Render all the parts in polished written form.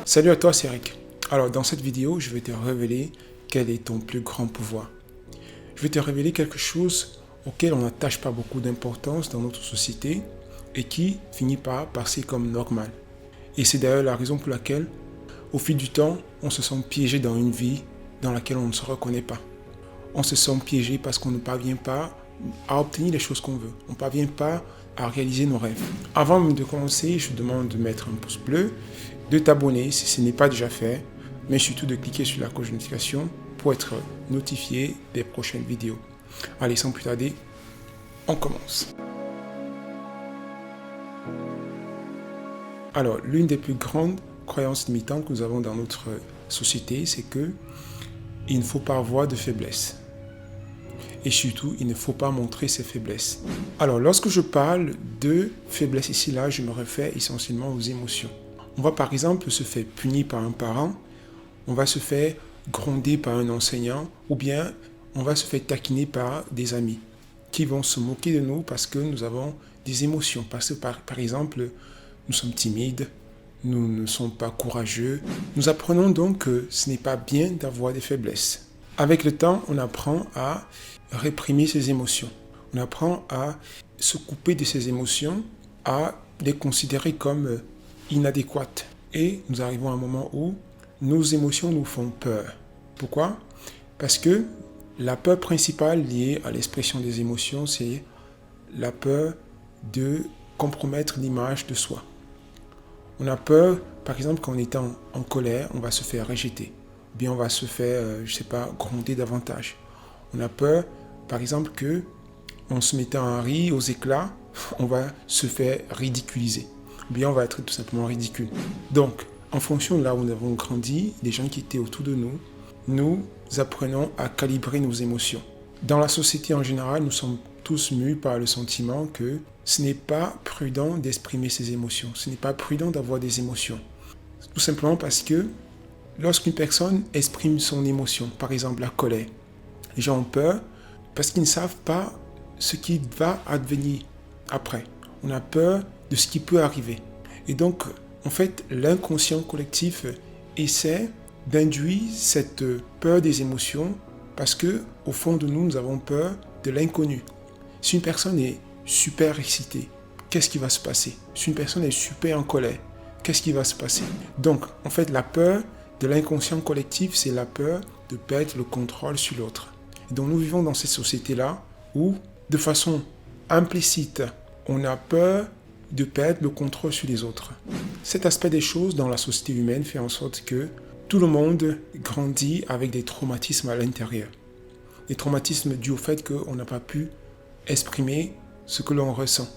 Salut à toi, c'est Eric. Alors dans cette vidéo, je vais te révéler quel est ton plus grand pouvoir. Je vais te révéler quelque chose auquel on n'attache pas beaucoup d'importance dans notre société et qui finit par passer comme normal. Et c'est d'ailleurs la raison pour laquelle, au fil du temps, on se sent piégé dans une vie dans laquelle on ne se reconnaît pas. On se sent piégé parce qu'on ne parvient pas à obtenir les choses qu'on veut. On ne parvient pas à réaliser nos rêves. Avant de commencer, je te demande de mettre un pouce bleu, de t'abonner si ce n'est pas déjà fait, mais surtout de cliquer sur la cloche de notification pour être notifié des prochaines vidéos. Allez, sans plus tarder, on commence. Alors, l'une des plus grandes croyances limitantes que nous avons dans notre société, c'est que il ne faut pas avoir de faiblesse. Et surtout, il ne faut pas montrer ses faiblesses. Alors, lorsque je parle de faiblesse ici, là, je me réfère essentiellement aux émotions. On va par exemple se faire punir par un parent, on va se faire gronder par un enseignant, ou bien on va se faire taquiner par des amis qui vont se moquer de nous parce que nous avons des émotions. Parce que par exemple, nous sommes timides, nous ne sommes pas courageux. Nous apprenons donc que ce n'est pas bien d'avoir des faiblesses. Avec le temps, on apprend à réprimer ses émotions. On apprend à se couper de ses émotions, à les considérer comme inadéquates. Et nous arrivons à un moment où nos émotions nous font peur. Pourquoi? Parce que la peur principale liée à l'expression des émotions, c'est la peur de compromettre l'image de soi. On a peur, par exemple, qu'en étant en colère, on va se faire rejeter. Bien, on va se faire, gronder davantage. On a peur, par exemple, que en se mettant à rire aux éclats, on va se faire ridiculiser. Bien, on va être tout simplement ridicule. Donc, en fonction de là où nous avons grandi, les gens qui étaient autour de nous, nous apprenons à calibrer nos émotions. Dans la société en général, nous sommes tous mus par le sentiment que ce n'est pas prudent d'exprimer ses émotions. Ce n'est pas prudent d'avoir des émotions. Tout simplement parce que lorsqu'une personne exprime son émotion, par exemple la colère, les gens ont peur parce qu'ils ne savent pas ce qui va advenir après. On a peur de ce qui peut arriver. Et donc, en fait, l'inconscient collectif essaie d'induire cette peur des émotions parce que, au fond de nous, nous avons peur de l'inconnu. Si une personne est super excitée, qu'est-ce qui va se passer? Si une personne est super en colère, qu'est-ce qui va se passer? Donc, en fait, la peur de l'inconscient collectif, c'est la peur de perdre le contrôle sur l'autre. Et donc, nous vivons dans cette société-là où, de façon implicite, on a peur de perdre le contrôle sur les autres. Cet aspect des choses dans la société humaine fait en sorte que tout le monde grandit avec des traumatismes à l'intérieur. Des traumatismes dus au fait qu'on n'a pas pu exprimer ce que l'on ressent.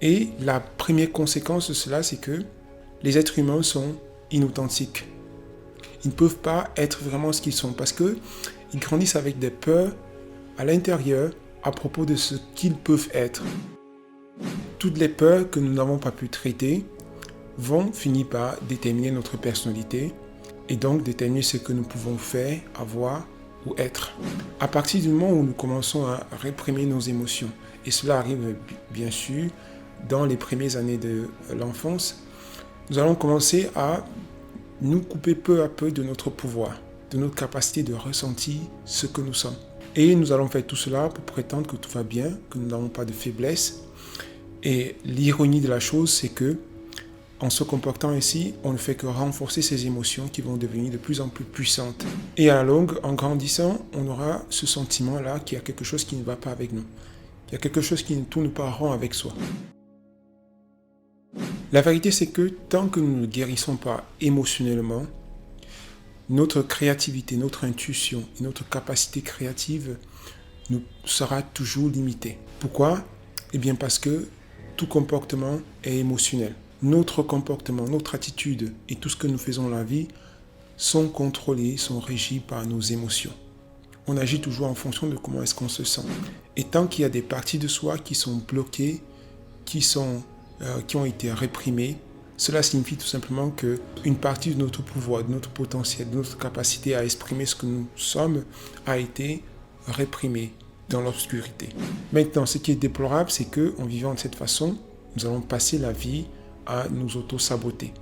Et la première conséquence de cela, c'est que les êtres humains sont inauthentiques. Ils ne peuvent pas être vraiment ce qu'ils sont parce qu'ils grandissent avec des peurs à l'intérieur à propos de ce qu'ils peuvent être. Toutes les peurs que nous n'avons pas pu traiter vont finir par déterminer notre personnalité et donc déterminer ce que nous pouvons faire, avoir ou être. À partir du moment où nous commençons à réprimer nos émotions, et cela arrive bien sûr dans les premières années de l'enfance, nous allons commencer à nous couper peu à peu de notre pouvoir, de notre capacité de ressentir ce que nous sommes. Et nous allons faire tout cela pour prétendre que tout va bien, que nous n'avons pas de faiblesse. Et l'ironie de la chose, c'est que en se comportant ainsi, on ne fait que renforcer ces émotions qui vont devenir de plus en plus puissantes. Et à la longue, en grandissant, on aura ce sentiment-là qu'il y a quelque chose qui ne va pas avec nous. Il y a quelque chose qui ne tourne pas rond avec soi. La vérité, c'est que tant que nous ne guérissons pas émotionnellement, notre créativité, notre intuition et notre capacité créative nous sera toujours limitée. Pourquoi? Eh bien parce que tout comportement est émotionnel. Notre comportement, notre attitude et tout ce que nous faisons dans la vie sont contrôlés, sont régis par nos émotions. On agit toujours en fonction de comment est-ce qu'on se sent. Et tant qu'il y a des parties de soi qui sont bloquées, qui ont été réprimées, cela signifie tout simplement qu'une partie de notre pouvoir, de notre potentiel, de notre capacité à exprimer ce que nous sommes a été réprimée dans l'obscurité. Maintenant, ce qui est déplorable, c'est qu'en vivant de cette façon, nous allons passer la vie à nous auto-saboter.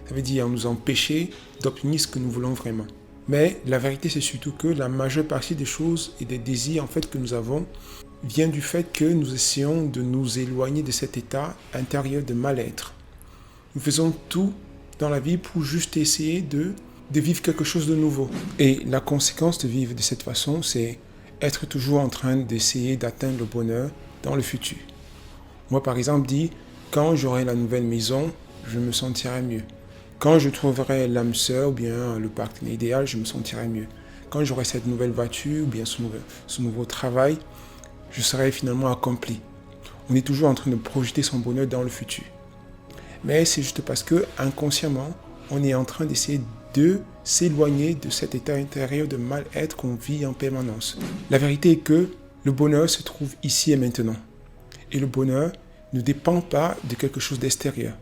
Ça veut dire à nous empêcher d'obtenir ce que nous voulons vraiment. Mais la vérité, c'est surtout que la majeure partie des choses et des désirs en fait, que nous avons vient du fait que nous essayons de nous éloigner de cet état intérieur de mal-être. Nous faisons tout dans la vie pour juste essayer de vivre quelque chose de nouveau. Et la conséquence de vivre de cette façon, c'est être toujours en train d'essayer d'atteindre le bonheur dans le futur. Moi, par exemple, dis, quand j'aurai la nouvelle maison, je me sentirai mieux. Quand je trouverai l'âme sœur ou bien le partenaire idéal, je me sentirai mieux. Quand j'aurai cette nouvelle voiture ou bien ce nouveau travail, je serai finalement accompli. On est toujours en train de projeter son bonheur dans le futur. Mais c'est juste parce que inconsciemment, on est en train d'essayer de s'éloigner de cet état intérieur de mal-être qu'on vit en permanence. La vérité est que le bonheur se trouve ici et maintenant. Et le bonheur ne dépend pas de quelque chose d'extérieur.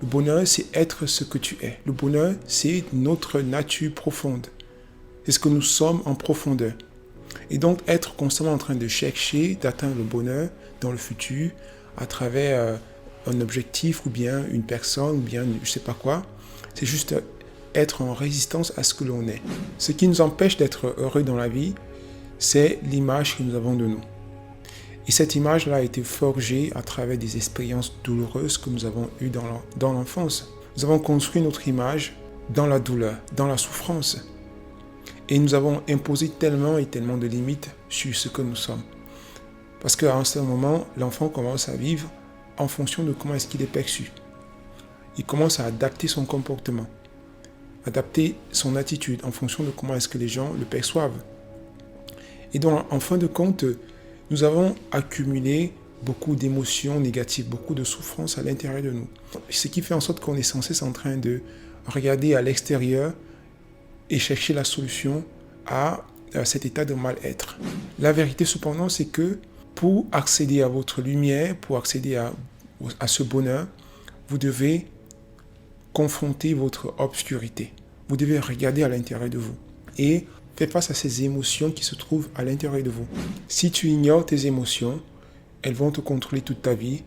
Le bonheur, c'est être ce que tu es. Le bonheur, c'est notre nature profonde. C'est ce que nous sommes en profondeur. Et donc, être constamment en train de chercher, d'atteindre le bonheur dans le futur à travers un objectif ou bien une personne ou bien je ne sais pas quoi, c'est juste être en résistance à ce que l'on est. Ce qui nous empêche d'être heureux dans la vie, c'est l'image que nous avons de nous. Et cette image-là a été forgée à travers des expériences douloureuses que nous avons eues dans l'enfance. Nous avons construit notre image dans la douleur, dans la souffrance. Et nous avons imposé tellement et tellement de limites sur ce que nous sommes. Parce qu'à un certain moment, l'enfant commence à vivre en fonction de comment est-ce qu'il est perçu. Il commence à adapter son comportement, adapter son attitude en fonction de comment est-ce que les gens le perçoivent. Et donc, en fin de compte, nous avons accumulé beaucoup d'émotions négatives, beaucoup de souffrances à l'intérieur de nous. Ce qui fait en sorte qu'on est sans cesse en train de regarder à l'extérieur et chercher la solution à cet état de mal-être. La vérité cependant, c'est que pour accéder à votre lumière, pour accéder à ce bonheur, vous devez confronter votre obscurité. Vous devez regarder à l'intérieur de vous et faire face à ces émotions qui se trouvent à l'intérieur de vous. Si tu ignores tes émotions, elles vont te contrôler toute ta vie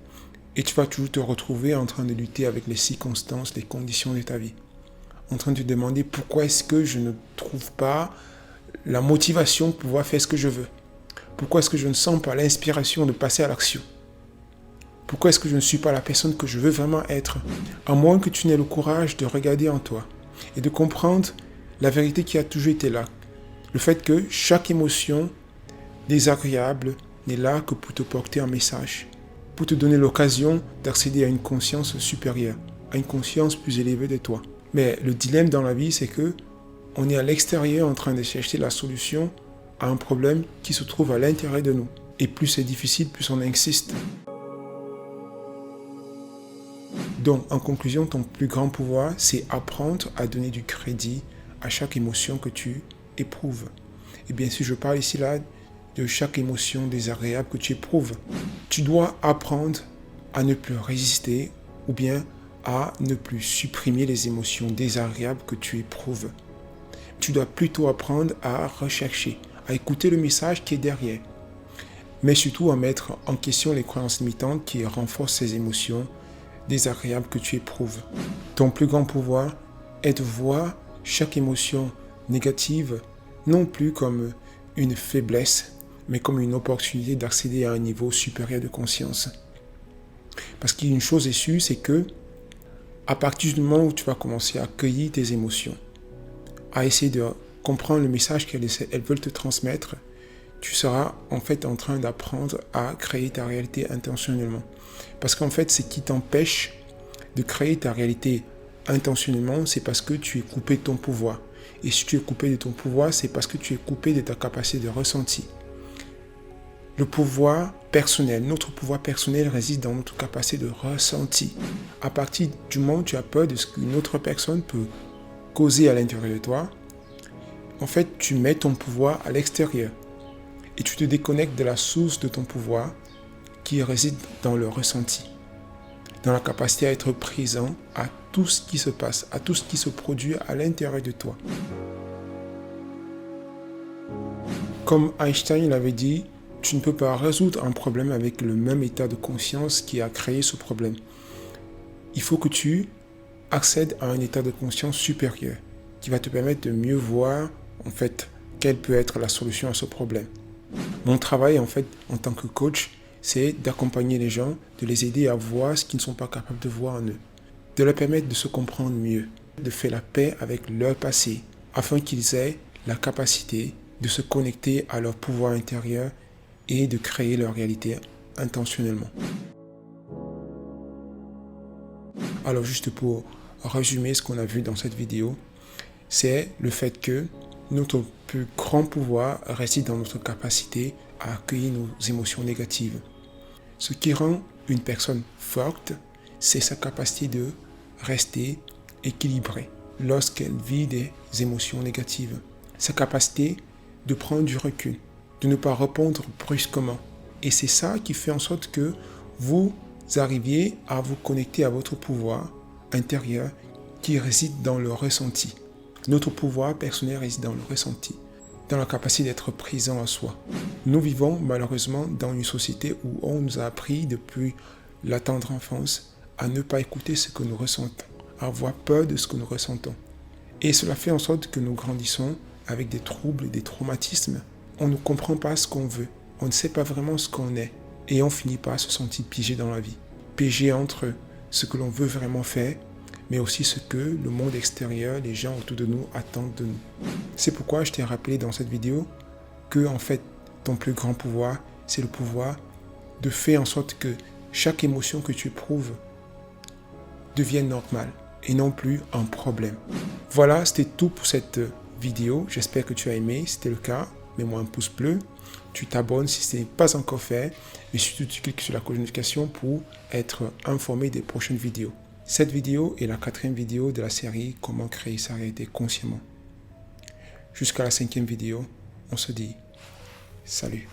et tu vas toujours te retrouver en train de lutter avec les circonstances, les conditions de ta vie. En train de te demander pourquoi est-ce que je ne trouve pas la motivation pour pouvoir faire ce que je veux. Pourquoi est-ce que je ne sens pas l'inspiration de passer à l'action? Pourquoi est-ce que je ne suis pas la personne que je veux vraiment être? À moins que tu n'aies le courage de regarder en toi et de comprendre la vérité qui a toujours été là. Le fait que chaque émotion désagréable n'est là que pour te porter un message, pour te donner l'occasion d'accéder à une conscience supérieure, à une conscience plus élevée de toi. Mais le dilemme dans la vie, c'est que on est à l'extérieur en train de chercher la solution à un problème qui se trouve à l'intérieur de nous. Et plus c'est difficile, plus on insiste. Donc, en conclusion, ton plus grand pouvoir, c'est apprendre à donner du crédit à chaque émotion que tu éprouves. Et bien sûr, je parle ici là de chaque émotion désagréable que tu éprouves. Tu dois apprendre à ne plus résister ou bien à ne plus supprimer les émotions désagréables que tu éprouves. Tu dois plutôt apprendre à rechercher, à écouter le message qui est derrière, mais surtout à mettre en question les croyances limitantes qui renforcent ces émotions désagréables que tu éprouves. Ton plus grand pouvoir est de voir chaque émotion négative non plus comme une faiblesse, mais comme une opportunité d'accéder à un niveau supérieur de conscience. Parce qu'une chose est sûre, c'est que à partir du moment où tu vas commencer à accueillir tes émotions, à essayer de comprendre le message qu'elles veulent te transmettre, tu seras en fait en train d'apprendre à créer ta réalité intentionnellement. Parce qu'en fait, ce qui t'empêche de créer ta réalité intentionnellement, c'est parce que tu es coupé de ton pouvoir. Et si tu es coupé de ton pouvoir, c'est parce que tu es coupé de ta capacité de ressenti. Le pouvoir personnel, notre pouvoir personnel réside dans notre capacité de ressenti. À partir du moment où tu as peur de ce qu'une autre personne peut causer à l'intérieur de toi, en fait, tu mets ton pouvoir à l'extérieur. Et tu te déconnectes de la source de ton pouvoir qui réside dans le ressenti, dans la capacité à être présent à tout ce qui se passe, à tout ce qui se produit à l'intérieur de toi. Comme Einstein l'avait dit, tu ne peux pas résoudre un problème avec le même état de conscience qui a créé ce problème. il faut que tu accèdes à un état de conscience supérieur qui va te permettre de mieux voir en fait quelle peut être la solution à ce problème. Mon travail en fait en tant que coach, c'est d'accompagner les gens, de les aider à voir ce qu'ils ne sont pas capables de voir en eux, de leur permettre de se comprendre mieux, de faire la paix avec leur passé, afin qu'ils aient la capacité de se connecter à leur pouvoir intérieur et de créer leur réalité intentionnellement. Alors juste pour résumer ce qu'on a vu dans cette vidéo, c'est le fait que notre plus grand pouvoir réside dans notre capacité à accueillir nos émotions négatives. Ce qui rend une personne forte, c'est sa capacité de rester équilibrée lorsqu'elle vit des émotions négatives. Sa capacité de prendre du recul, de ne pas répondre brusquement. Et c'est ça qui fait en sorte que vous arriviez à vous connecter à votre pouvoir intérieur qui réside dans le ressenti. Notre pouvoir personnel réside dans le ressenti, dans la capacité d'être présent à soi. Nous vivons malheureusement dans une société où on nous a appris depuis la tendre enfance à ne pas écouter ce que nous ressentons, à avoir peur de ce que nous ressentons. Et cela fait en sorte que nous grandissons avec des troubles, des traumatismes. On ne comprend pas ce qu'on veut, on ne sait pas vraiment ce qu'on est et on finit par se sentir piégé dans la vie. Piégé entre ce que l'on veut vraiment faire, mais aussi ce que le monde extérieur, les gens autour de nous attendent de nous. C'est pourquoi je t'ai rappelé dans cette vidéo que en fait, ton plus grand pouvoir, c'est le pouvoir de faire en sorte que chaque émotion que tu éprouves devienne normale et non plus un problème. Voilà, c'était tout pour cette vidéo. J'espère que tu as aimé. Si c'était le cas, mets-moi un pouce bleu. Tu t'abonnes si ce n'est pas encore fait. Et surtout, tu cliques sur la cloche de notification pour être informé des prochaines vidéos. Cette vidéo est la 4e vidéo de la série Comment créer sa réalité consciemment. Jusqu'à la 5e vidéo, on se dit salut.